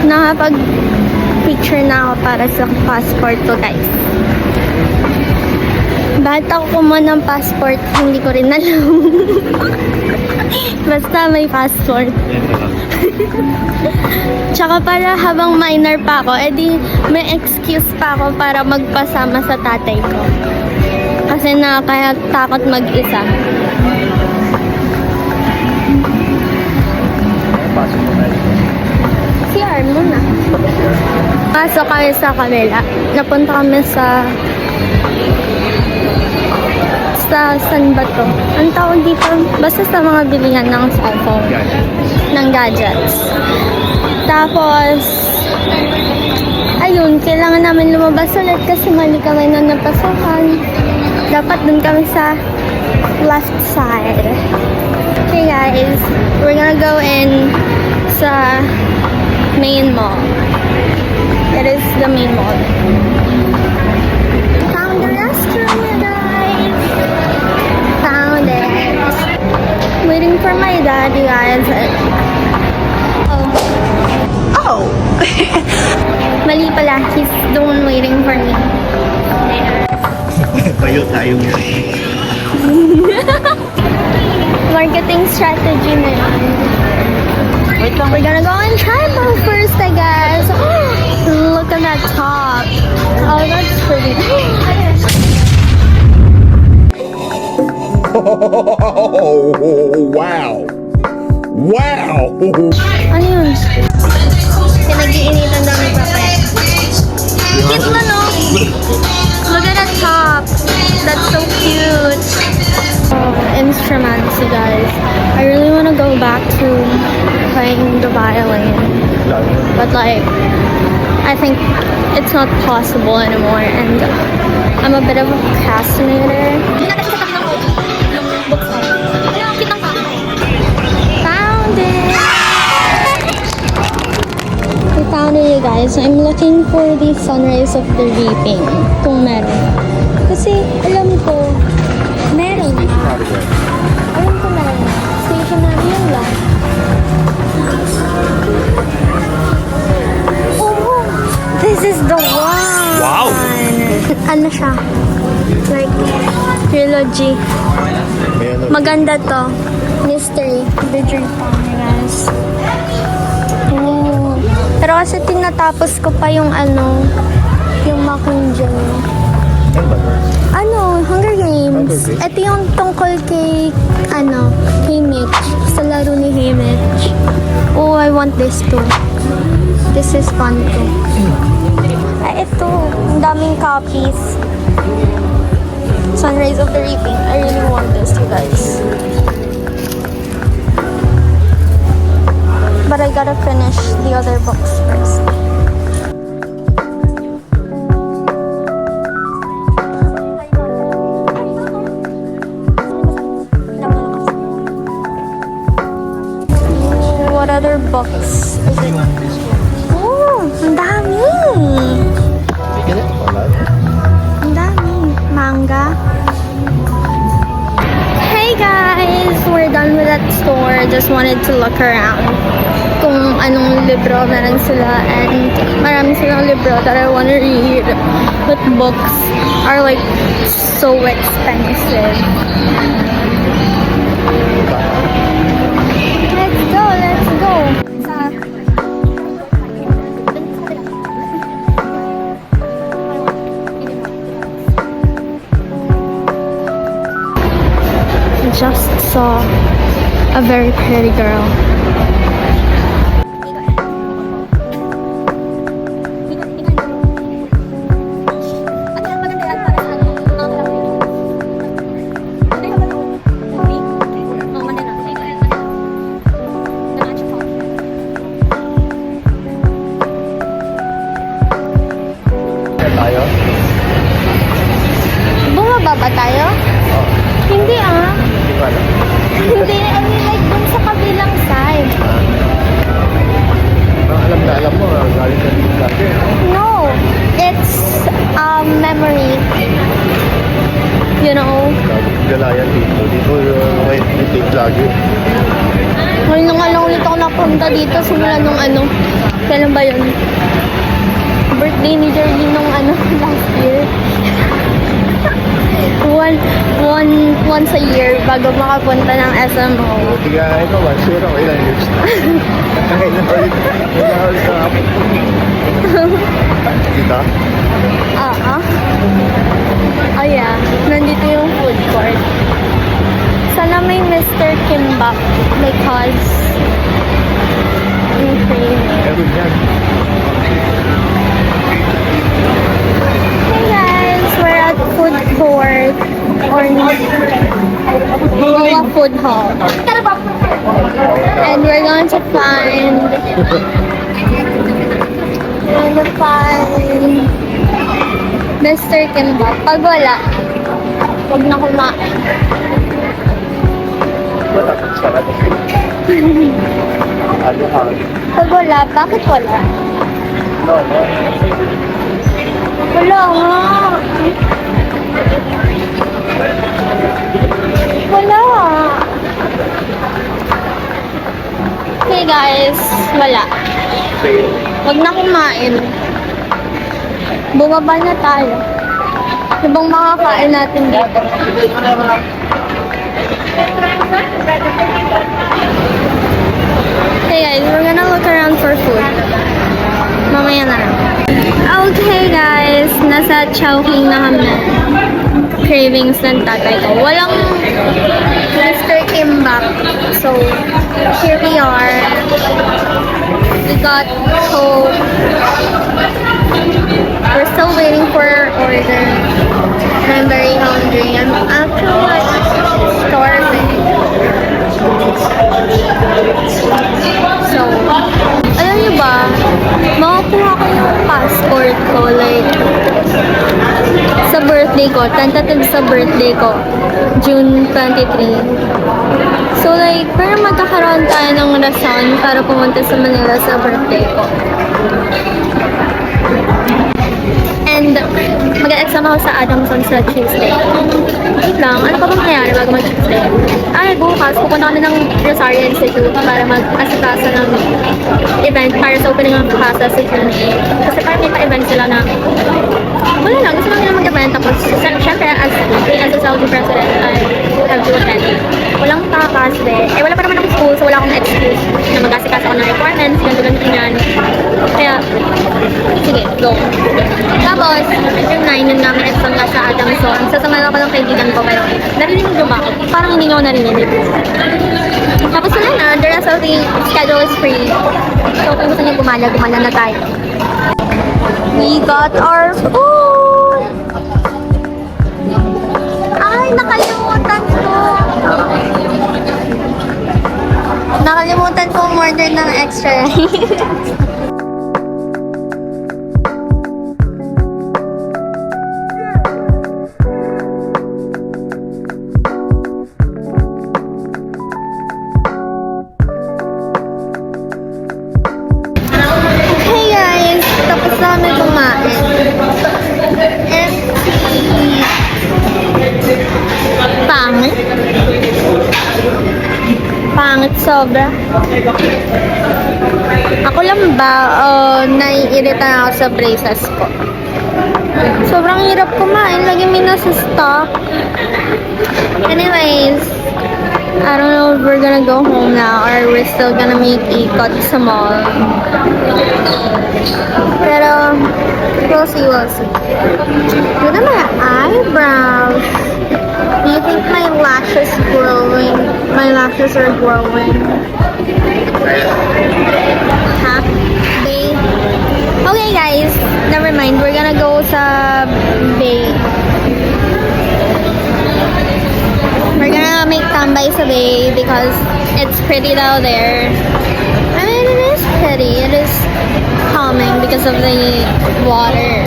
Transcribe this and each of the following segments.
Nakapag-picture na ako para sa passport ko, guys. Bakit ako kumuha ng passport? Hindi ko rin alam. Basta may passport. Tsaka para habang minor pa ako, edi may excuse pa ako para magpasama sa tatay ko. Kasi nakakatakot mag-isa. CR muna. Pasok kami sa kabila. Napunta kami sa saan ba to? Ang tawag dito? Basta sa mga bilihan ng cellphone. Ng gadgets. Tapos, ayun, kailangan namin lumabas ulit kasi mali kami na napasakan. Dapat dun kami sa left side. Okay guys, we're gonna go in sa main mall. It is the main mall. Found the restaurant, guys. Found it. Waiting for my dad, you guys. Oh. Mali pala. He's the one waiting for me. Tayo tayo. Marketing strategy na yun. Wait lang. We're gonna go and try them first, I guess. Look at that top. Oh, that's pretty. Oh, wow. Wow. Ano yun? Pinag-iinitan daw ng papel. Cute ba, no? Look at that top. That's so cute. Instruments, you guys. I really want to go back to playing the violin. But like, I think it's not possible anymore. And I'm a bit of a procrastinator. Found it! I found it, you guys. I'm looking for the Sunrise of the Reaping. Kung meron. Kasi alam ko, meron. Alam ko meron. Stationary yun lang. Oh! This is the one! Wow! Ano siya? Like, trilogy. Maganda to. Mystery. Bridgerton, guys. Oh. Pero kasi tinatapos ko pa yung ano, yung Mockingjay. Ano, Hunger Games. Ito yung tungkol kay, kay Mitch. Sa laro ni Mitch. Oh, I want this too. This is fun too. Ay, ito. Ang daming copies. Sunrise of the Reaping. I really want this, you guys. But I gotta finish the other books first. What other books is it? Oh, ang dami! Ang dami. Manga. Hey guys! We're done with that store. Just wanted to look around kung anong libro meron sila, and marami silang libro that I want to read, but books are like so expensive. Let's go! Let's go! Just saw a very pretty girl. Tayo? Bumaba ba tayo? Oh. Hindi ah. Hindi ko alam. Hindi, I mean like dun sa kabilang side. pumunta dito simula nung kailan ba yun? Birthday ni Jerlyn nung last year. Once a year bago makapunta ng SMO. Tiga, ikaw ba? Sure ako ilang years na. Ilang hours na ako. Kita? Oh yeah, nandito yung food court. Sana may Mr. Kimbap because I'm craving. Meron yan. Hey guys, we're at food court or Goa Food Hall. And we're going to find Mr. Kimbap. Pag wala, huwag na kumain. Wala kang sarap. Pag wala, bakit wala? No. Wala nga. Wala. Okay guys, wala. Huwag na kumain. Bumaba na tayo. Ibang makakain natin dito. Hey guys, we're gonna look around for food. Mamaya na lang. Okay guys, nasa Chowking na kami. Cravings ng tatay ko. Walang Mr. Kimbap. So, here we are. We got Coke. We're still waiting for our order. I'm very hungry. I'm actually like starving. So, alam niyo ba, makakuha ko yung passport ko like sa birthday ko, tentative sa birthday ko, June 23. So like, parang magkakaroon tayo ng rason para pumunta sa Manila sa birthday ko. And mag-exam ako sa Adamson sa Tuesday. Wait lang, ano pa bang nangyari bago mag-Tuesday? Bukas, pupunta kami ng Rosario Institute para mag-asikaso ng event para sa opening ng casa sa June 8. Kasi parang may pa-event sila na wala lang, gusto lang nila mag-event. Tapos, syempre, as a Saudi president, I have to attend. Walang takas, wala pa naman akong school, so wala akong excuse na mag-asikaso ako ng requirements, ganito yan. Kaya, sige, go. Tapos, yung 9, yun namin exam nga sa Adamson. Sasamahan ako ng kaibigan ko, pero narinig yung ako. Parang hindi niyo ako narinig. Tapos wala na, the rest of the schedule is free. So, kung gusto niyo gumala na tayo. We got our food! Ay, nakalimutan ko! Nakalimutan ko umorder ng extra rice. Kami kumain. Pangit. Pangit sobra. Ako lang ba naiirita ako sa braces ko? Sobrang hirap kumain. Lagi may nasa stock. Anyways, I don't know if we're gonna go home now or we're still gonna make ikot sa mall. Pero, we'll see. Look at my eyebrows. Do you think my lashes growing? My lashes are growing. Huh? Babe? Okay guys, never mind. We're gonna go sa Bay. We're gonna make tambay sa Bay because it's pretty down there. I mean, it is pretty. It is calming because of the water.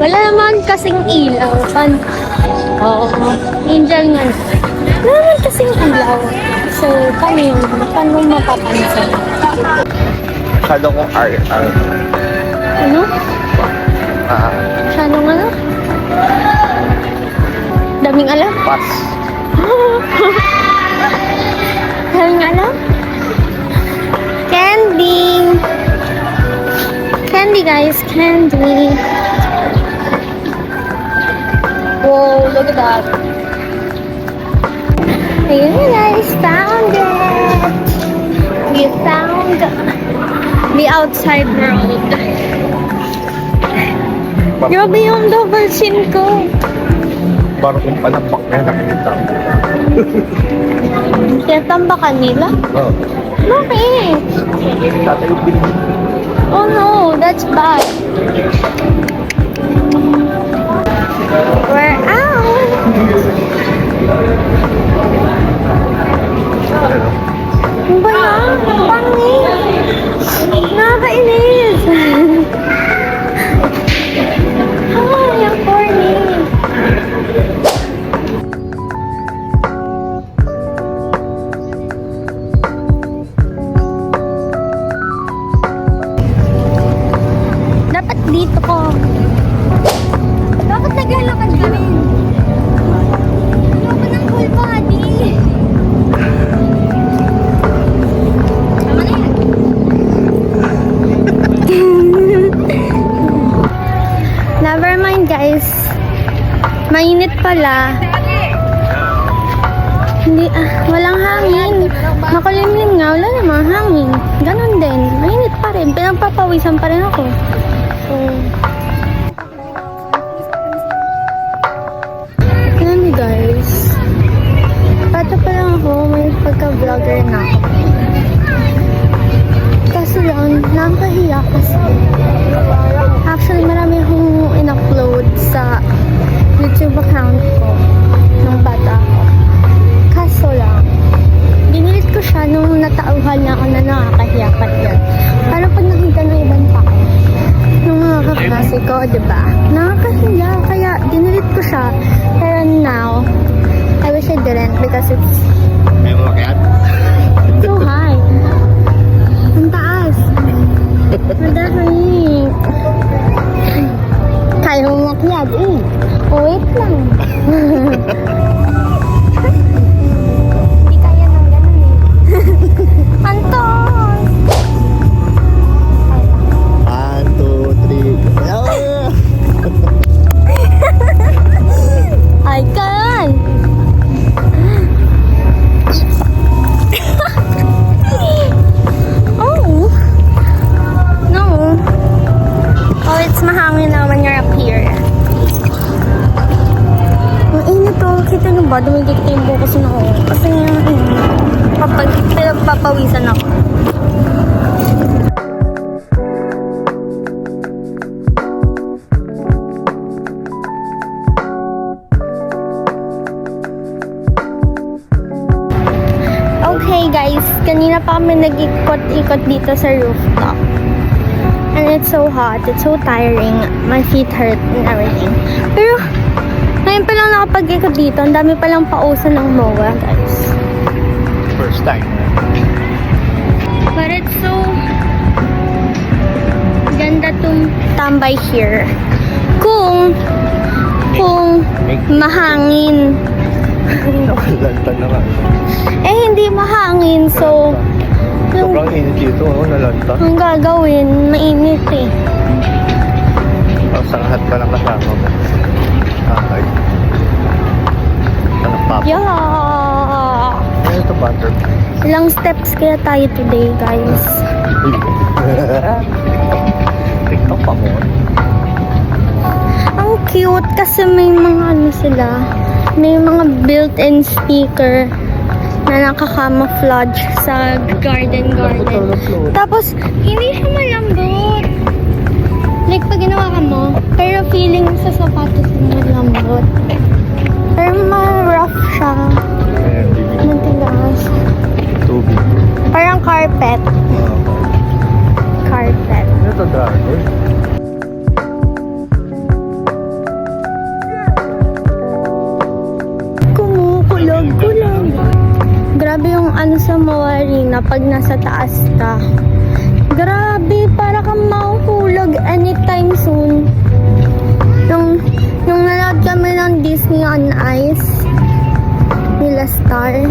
Wala naman kasing ilaw. Oo. Angel nga. Wala naman kasing ilaw. So, paano yun? Paano mapapansin? Masyado kong Ano? Masyadong ano? pass. Ang ano? Candy! Candy, guys. Candy. Whoa, look at that. Ayun na, guys. Found it! We found the outside world. Grabe yung double chin ko. Parang kung panapak na nakikita. Tinatambakan nila? Oo. Bakit? Tatayo din. Oh no, that's bad. We're out. Ano ba yan? Pangit. Nakakainis. Ay, ang corny. Dapat dito ko. Dapat naglalakad ka rin. Ayoko ng whole body. Tama na yan. Never mind, guys. Mainit pala. Hindi, walang hangin. Makulimlim nga, wala namang hangin. Ganon din. Mainit pa rin. Pinagpapawisan pa rin ako. So, yan guys. Bata pa lang ako, may pagka-vlogger na ako. Kaso lang, nakakahiya kasi. Actually, marami akong in-upload sa YouTube account ko nung bata ako. Kaso lang, dinilit ko siya nung natauhan na ako na nakakahiya pa yan. Para pag nakita ng ibang tao, nung mga kaklase ko, diba? Nakakahiya, kaya dinilit ko siya. Pero now, I wish I didn't because it's May umakyat? so high. Ang taas. Madahing. Kaya mo makyat eh. Wait lang. Hindi kaya ng ganun eh. Anton! 1, 2, 3. I can! Oh! No. Oh, it's mahangin na when you're up here. Ang init to. Kita nyo ba? Dumigit yung bukas na ako. Kasi pinagpapawisan ako. Okay guys, kanina pa kami nag-ikot-ikot dito sa rooftop. And it's so hot, it's so tiring. My feet hurt and everything. Pero, ngayon pa lang nakapag-ikot dito, ang dami palang pauso ng MOA, guys. First time. But it's so ganda tong tambay here. Kung mahangin. Nalanta naman. Eh, hindi mahangin, so Sobrang init dito, nalanta. ang gagawin, mainit eh. Sa lahat pa lang kasama mo. Okay. Anak papa. Yeah! Ano ito, butterfly? Ilang steps kaya tayo today, guys? TikTok pa mo. Ang cute kasi may mga ano sila, may mga built-in speaker na nakaka-camouflage sa garden. Tapos, hindi siya malambot. Like, pag ginawa ka mo, pero feeling sa sapatos mo malambot. Pero ma-rough siya. Ayan, bibig. Matigas. Tubig. Parang carpet. Carpet. Ano ito, dragon? Kumukulog-kulog. Grabe yung ano sa Mawarina pag nasa taas ka. Grabe, para kang mahuhulog anytime soon. Nung nanood kami ng Disney on Ice, Star.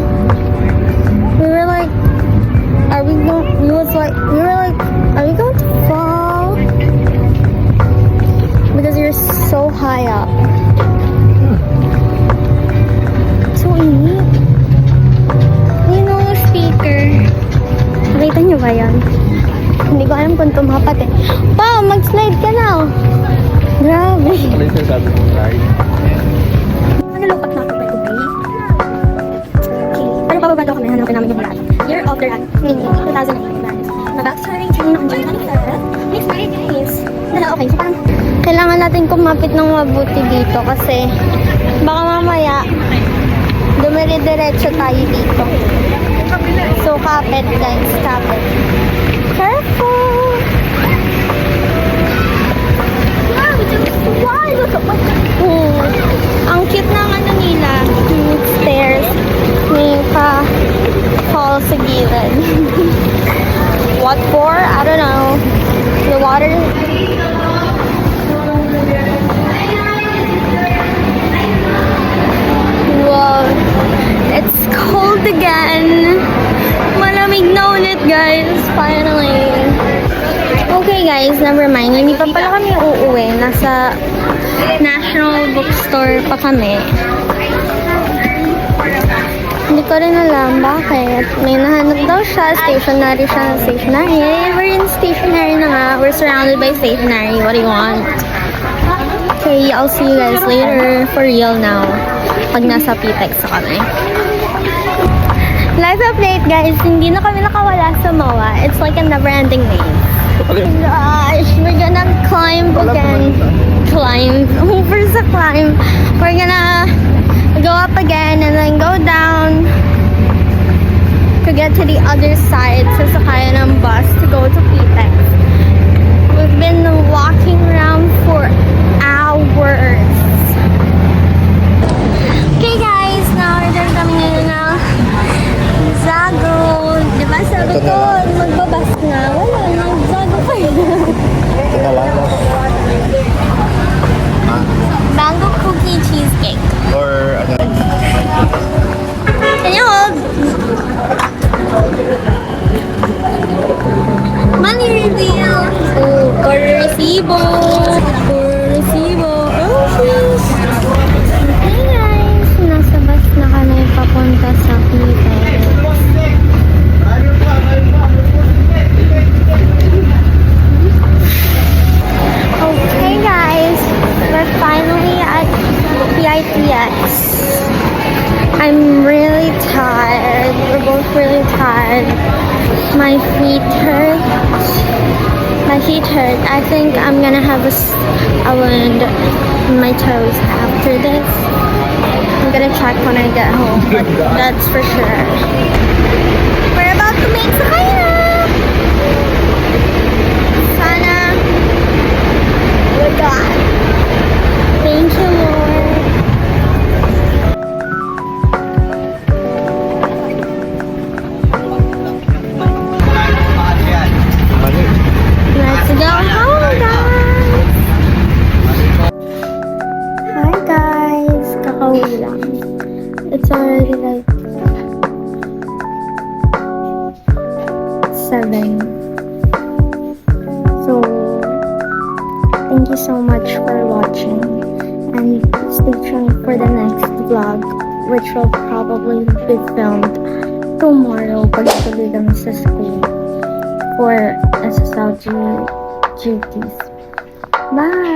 We were like, are we going? We were like, are we going to fall? Because you're so high up. So init. Yun yung speaker. Nakita niyo ba yan? Hindi ko alam kung tumapat eh. Pa, mag-slide ka na. Oh. Grabe. Ano yung sinasabi mo, right? Nalupat na ako by the way. Okay. Pero bababa daw kami. Hanapin namin yung lahat. Year of the rat. 2008. About starting training on June 23rd. Next Friday guys. Okay, so parang kailangan natin kumapit ng mabuti dito kasi baka mamaya dumire-diretso tayo dito. So, kapit guys. Kapit. Careful! Wow! Look at what... Ang cute ng ano nila. Stairs. May pa-fall sa gilid. What for? I don't know. The water... Whoa. It's cold again. Malamig na ulit, guys. Finally. Okay, guys. Never mind. Hindi pa pala kami uuwi. Nasa National Bookstore pa kami. Hindi ko rin alam bakit. May nahanap daw siya. Stationary siya. Stationary. We're in stationary na nga. We're surrounded by stationary. What do you want? Okay, I'll see you guys later. For real now. Pag nasa PTEX na kami. Life update, guys. Hindi na kami nakawala sa MOA. It's like a never-ending maze. Gosh, we're gonna climb again. Climb. First a climb. We're gonna go up again and then go down to get to the other side. Sasakayan ng bus to go to PTEX. We've been walking around for hours. Okay guys, now order kami ngayon ng Zago. Diba sabi ko, magbabas na. Wala, nag-Zago pa yun. Ito na lang. Mango cookie cheesecake. Or ano? Can you hold? Money reveal. Oh, for resibo. For resibo. Oh, please. Okay guys, nasa bus na kami papunta sa PTEX. Okay guys, we're finally at PITX. I'm really tired. We're both really tired. My feet hurt. My feet hurt. I think I'm gonna have a wound in my toes after this. I'm gonna check when I get home, but that's for sure. We're about to make Sakaya! Sana. We're done. Thank you, Lord. Mali. Let's go home, guys! Hi, guys! Kakauwi lang. It's already like 7. So, thank you so much for watching. And stay tuned for the next vlog, which will probably be filmed tomorrow pag tuloy kami sa school for SSLG duties. Bye!